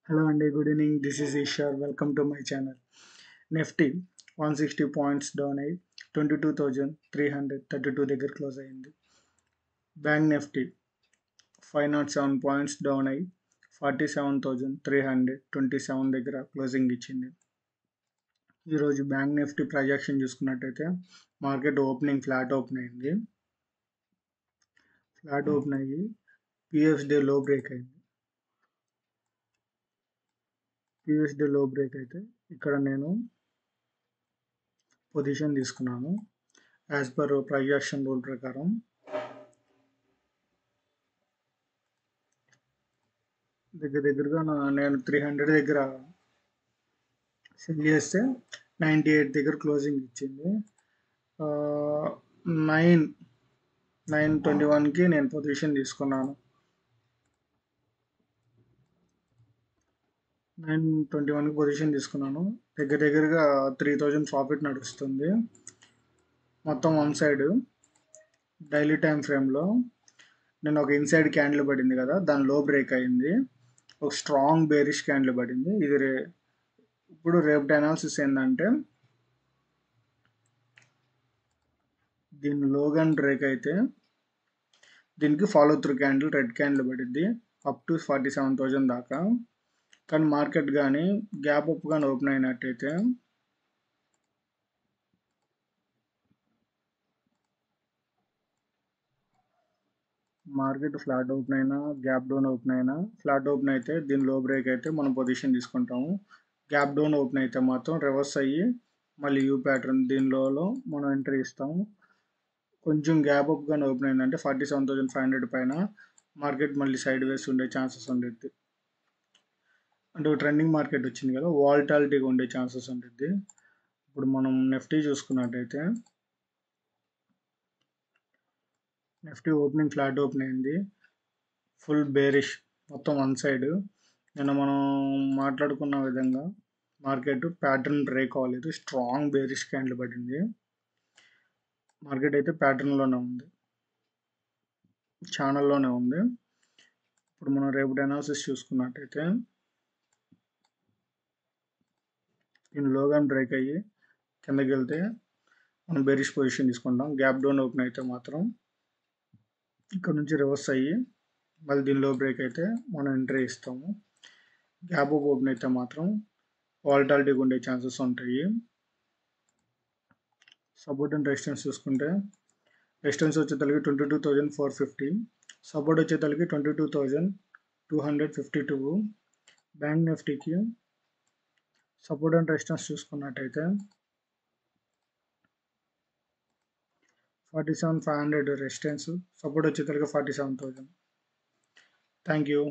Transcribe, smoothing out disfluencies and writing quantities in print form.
Hello and good evening. This is Ishar. Welcome to my channel. Nifty 160 points down అయి 22,332 దగ్గర close అయింది. Bank Nifty 507 points down అయి 47,327 దగ్గర closing ఇచ్చింది. ఈరోజు బ్యాంక్ నిఫ్టీ ప్రొజెక్షన్ చూసుకున్నట్టయితే మార్కెట్ ఓపెనింగ్ ఫ్లాట్ ఓపెన్ అయింది. ఫ్లాట్ ఓపెన్ అయ్యి ప్రీవియస్ డే లో బ్రేక్ అయింది. ప్రీవియస్ డే లో బ్రేక్ అయితే ఇక్కడ నేను పొజిషన్ తీసుకున్నాను. యాజ్ పర్ ప్రొజెక్షన్ రూల్ ప్రకారం దగ్గరగా నేను 300 దగ్గర సెల్ చేస్తే 98 దగ్గర క్లోజింగ్ ఇచ్చింది. 921కి నేను పొజిషన్ తీసుకున్నాను. 921కి పొజిషన్ తీసుకున్నాను. దగ్గరగా 3000 ప్రాఫిట్ నడుస్తుంది. మొత్తం వన్ సైడ్ డైలీ టైం ఫ్రేమ్లో నేను ఒక ఇన్సైడ్ క్యాండిల్ పడింది కదా, దాని లో బ్రేక్ అయింది. ఒక స్ట్రాంగ్ బేరిష్ క్యాండిల్ పడింది. ఇది ఇప్పుడు రేపటి అనాలిసిస్ ఏంటంటే దీని లోగన్ బ్రేక్ అయితే దీనికి follow through candle red candle పడింది అప్ టు 47,000 దాకా. కానీ మార్కెట్ కానీ గ్యాప్ అప్ కానీ ఓపెన్ అయినట్టయితే మార్కెట్ ఫ్లాట్ ఓపెన్ అయినా గ్యాప్ డౌన్ ఓపెన్ అయినా, ఫ్లాట్ ఓపెన్ అయితే దీని లో బ్రేక్ అయితే మనం పొజిషన్ తీసుకుంటాము. గ్యాప్ డౌన్ ఓపెన్ అయితే మాత్రం రివర్స్ అయ్యి మళ్ళీ యూ ప్యాటర్న్ దీనిలో మనం ఎంట్రీ ఇస్తాము. కొంచెం గ్యాప్ అప్ కానీ ఓపెన్ అయిందంటే 47,500 పైన మార్కెట్ మళ్ళీ సైడ్ వేస్ ఉండే ఛాన్సెస్ ఉండేది. అంటే ట్రెండింగ్ మార్కెట్ వచ్చింది కదా, వాల్టాలిటీగా ఉండే ఛాన్సెస్ ఉంటుంది. ఇప్పుడు మనం నిఫ్టీ చూసుకున్నట్టయితే నిఫ్టీ ఓపెనింగ్ ఫ్లాట్ ఓపెన్ అయింది. ఫుల్ బేరిష్ మొత్తం వన్ సైడ్. నిన్న మనం మాట్లాడుకున్న విధంగా మార్కెట్ ప్యాటర్న్ బ్రేక్ అవ్వలేదు. స్ట్రాంగ్ బేరిష్ క్యాండిల్ పడింది. మార్కెట్ అయితే ప్యాటర్న్లోనే ఉంది, ఛానల్లోనే ఉంది. ఇప్పుడు మనం రేపటి అనాలిసిస్ చూసుకున్నట్టయితే దీని లోగాన్ బ్రేక్ అయ్యి కిందకి వెళ్తే మనం బేరిష్ పొజిషన్ తీసుకుంటాం. గ్యాప్ డౌన్ ఓపెన్ అయితే మాత్రం ఇక్కడ నుంచి రివర్స్ అయ్యి మళ్ళీ దీనిలో బ్రేక్ అయితే మనం ఎంట్రీ ఇస్తాము. గ్యాప్ అప్ ఓపెన్ అయితే మాత్రం వాల్టాలిటీగా ఉండే ఛాన్సెస్ ఉంటాయి. సపోర్ట్ అండ్ రెసిస్టెన్స్ చూసుకుంటే రెసిస్టెన్స్ వచ్చేతలకి 22,450, సపోర్ట్ వచ్చేతలకి 22,252. బ్యాంక్ నిఫ్టీకి సపోర్ట్ అండ్ రెసిస్టెన్స్ చూసుకున్నట్టయితే 47,500 రెసిస్టెన్స్, సపోర్ట్ వచ్చేతలకి 47,000. Thank you.